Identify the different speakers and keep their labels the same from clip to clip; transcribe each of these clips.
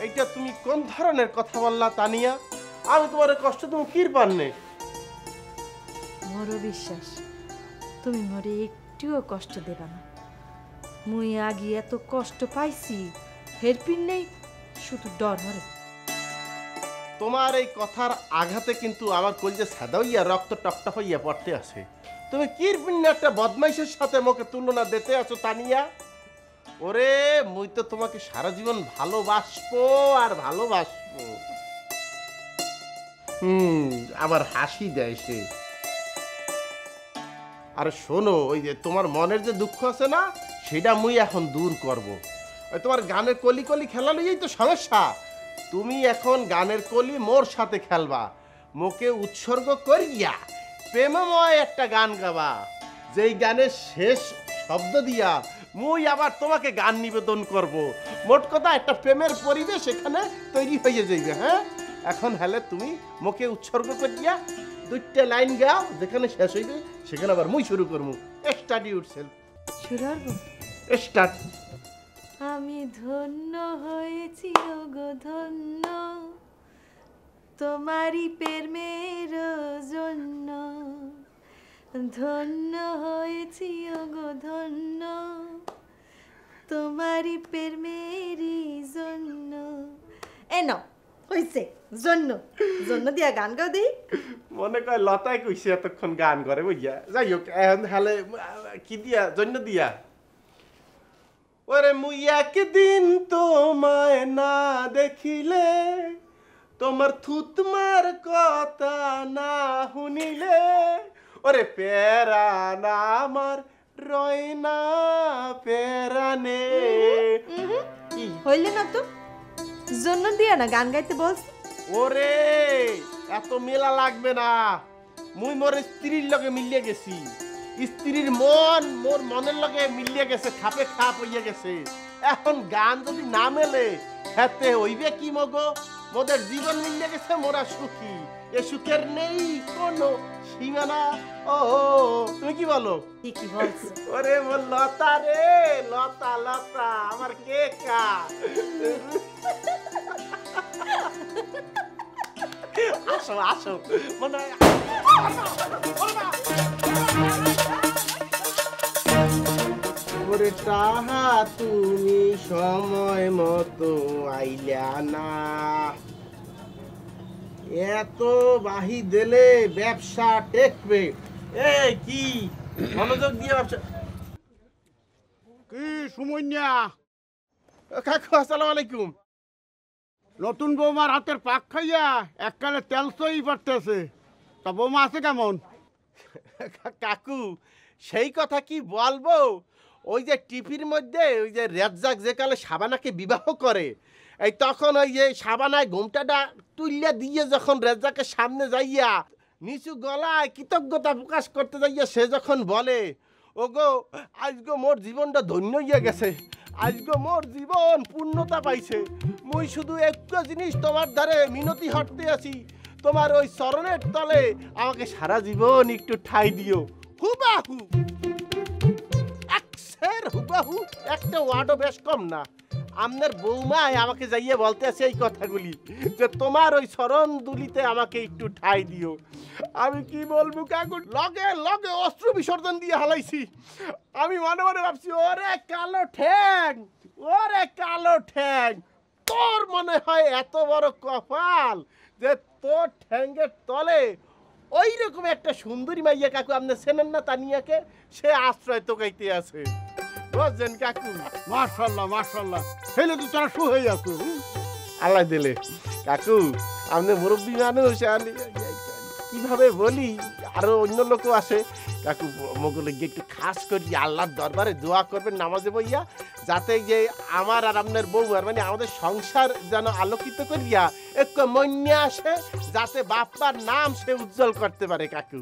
Speaker 1: এইটা তুমি কোন ধরনের কথা বললা তানিয়া? আমি তোমার কষ্ট তুমি কির পারনে?
Speaker 2: মোরও বিশ্বাস তুমি মোরে একটুও কষ্ট দেবা না। মুই আগে এত কষ্ট পাইছি, হেরপিন নেই, শুধু ডর মরে।
Speaker 1: তোমার এই কথার আঘাতে কিন্তু আমার কলজে সাদা হইয়া রক্ত টকটক হইয়া পড়তে আছে। তুমি কির পিন্ন একটা বদমাইশের সাথে মুখে তুলনা দিতে আছো তানিয়া? ওরে মুই তো তোমাকে সারা জীবন ভালোবাসবো আর ভালোবাসবো। আবার হাসি দেয় সে। আর শোনো, ওই যে তোমার মনের যে দুঃখ আছে না, সেটা মুই এখন দূর করব। ওই তোমার গানের কলি কলি খেলা লইয়াই তো সমস্যা। তুমি এখন গানের কলি মোর সাথে খেলবা, মোকে উৎসর্গ করিয়া প্রেমময় একটা গান গাবা, যেই গানের শেষ শব্দ দিয়া মুই আবার তোমাকে গান নিবেদন করব। মোট কথা একটা প্রেমের পরিবেশ এখানে তৈরি হয়ে যাইবে। হ্যাঁ, এখন হলে তুমি মোকে উৎসর্গ করিয়া দুইটা লাইন গাও, যেখানে শেষ হইবে সেখানে আবার মুই শুরু করবো। Study yourself.
Speaker 2: শুরু করবো?
Speaker 1: স্টার্ট।
Speaker 2: আমি ধন্য হয়েছি ওগো ধন্য, তোমারই প্রেমের জন্য। ধন্য হয়েছি ওগো ধন্য, তোমারই প্রেমের জন্য। এ নাও, হইছে জন্য জন্য দিয়া গান গাও দেই।
Speaker 1: মনে কয় লতায় কইছে এতক্ষণ গান করে বুঝিয়া। যাই হোক, এখন হালে কি দিয়া জন্য দিয়া। ওরে মুই একদিন তোমায় না দেখিলে, তোমার থুতমার কথা না শুনিলে, ওরে প্যারান আমার রয় না প্যারানে।
Speaker 2: হইলে না তো, জন্য দিয়া না গান গাইতে বলছি।
Speaker 1: ওরে এত মেলা লাগবে না, মুই মোর স্ত্রীর লগে মিলিয়ে গেছি। স্ত্রীর মন মোর মনের লগে মিলিয়ে গেছে, খাপে খাপ হইয়া গেছে। এখন গান যদি না মেলে হেতে হইবে কি মগো? মোদের জীবন মিলিয়ে গেছে, মোরা সুখী। এ সুখের নেই কোনো সীমানা। ও তুমি কি বলো?
Speaker 2: ঠিকই বলছো।
Speaker 1: ওরে মোর লতা রে, লতা লতা আমার কে কা। আসো আসো, মনে হয় ওরে তাহা তুমি সময় মতো আইলা না, এত বাহি দিলে ব্যবসা টেকবে। এ কি মনোযোগ দিয়ে ব্যবসা
Speaker 3: কি সুমন্যা?
Speaker 1: কাকু আসসালামু আলাইকুম।
Speaker 3: নতুন বৌমার হাতের পাক খাইয়া এককালে তেল সই পড়তেছে। তা বৌমা আছে কেমন?
Speaker 1: কাকু সেই কথা কি বলবো, ওই যে টিভির মধ্যে ওই যে রেজ্জাক যে কালে শাবানাকে বিবাহ করে, এই তখন ওই যে শাবানায় ঘুমটাটা তুলিয়া দিয়ে যখন রেজ্জাকের সামনে যাইয়া নিচু গলায় কৃতজ্ঞতা প্রকাশ করতে যাইয়া সে যখন বলে, ওগো আজগো মোর জীবনটা ধন্য হইয়া গেছে, আজগো মোর জীবন পূর্ণতা পাইছে, মুই শুধু একটা জিনিস তোমার দ্বারে মিনতি হটতে আছি, তোমার ওই চরণের তলে আমাকে সারা জীবন একটু ঠাই দিও। হুবাহু হুবাহু একটা ওয়ার্ডও বেশ কম না। আপনার বৌমায় আমাকে যাইয়ে বলতে আছে এই কথাগুলি, যে তোমার ওই চরণ দুলিতে আমাকে একটু ঠাই দিও। আমি কি বলবো কাকু, লগে লগে অস্ত্র বিসর্জন দিয়ে হালাইছি। আমি মনে মনে ভাবছি, ওরে কালো ঠ্যাং, ওরে কালো ঠ্যাং, তোর মনে হয় এত বড় কপাল যে তোর ঠ্যাঙ্গের তলে ওই রকম একটা সুন্দরী মাইয়া কাকু, আপনি চেনেন না তানিয়াকে, সে আশ্রয় তোকাইতে আছে। বুঝছেন কাকু?
Speaker 3: মাশাআল্লাহ মাশাআল্লাহ, হেলে তো তোরা শু হয়ে আছো।
Speaker 1: আল্লাহ দিলে কাকু, আপনি মুরব্বী মানুষ, কিভাবে বলি, আরো অন্য লোকও আছে কাকু। মগুলে গিয়ে একটু খাস করি আল্লাহর দরবারে দোয়া করবেন নামাজে বইয়া, যাতে যে আমার আর আপনার বউয়ার মানে আমাদের সংসার যেন আলোকিত করিয়া একটু মন্যে আসে, যাতে বাপ্পার নাম সে উজ্জ্বল করতে পারে কাকু।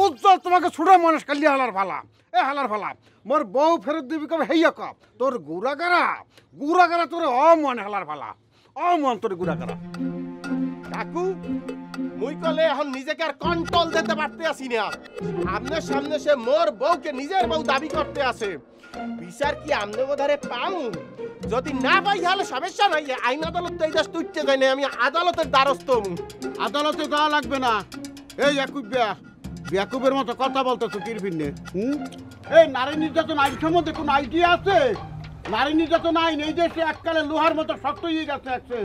Speaker 3: উজ্জ্বল তোমাকে ছুড়ে মানুষ কালি হালার ভালা। এ হালার ভালা, মোর বউ ফেরত দিবি কবে হেইয়া কব। তোর গুড়াগারা তোর অমন হালার ভালা, অমন তোর গুড়াগারা।
Speaker 1: কাকু মুই কলে এখন নিজেকে আর কন্ট্রোল দিতে পারতে আসি না। আপনার সামনে সে মোর বউকে নিজের বউ দাবি করতে আছে। বিচার কি আমনে বোধারে পাও? যদি না পাই তাহলে সমস্যা নাই, আইন আদালত তো এই দেশ তুইতে যায় না, আমি আদালতের দ্বারস্থ হমু।
Speaker 3: আদালতে যাওয়া লাগবে না। এই ইয়াকুব বেয়াকুবের মতো কথা বলতেছো কিরফিনে? এই নারী নির্যাতন আইন সম্বন্ধে কোনো আইডিয়া আছে? নারী নির্যাতন আইন এই দেশে এককালে লোহার মতো শক্ত হয়ে গেছে।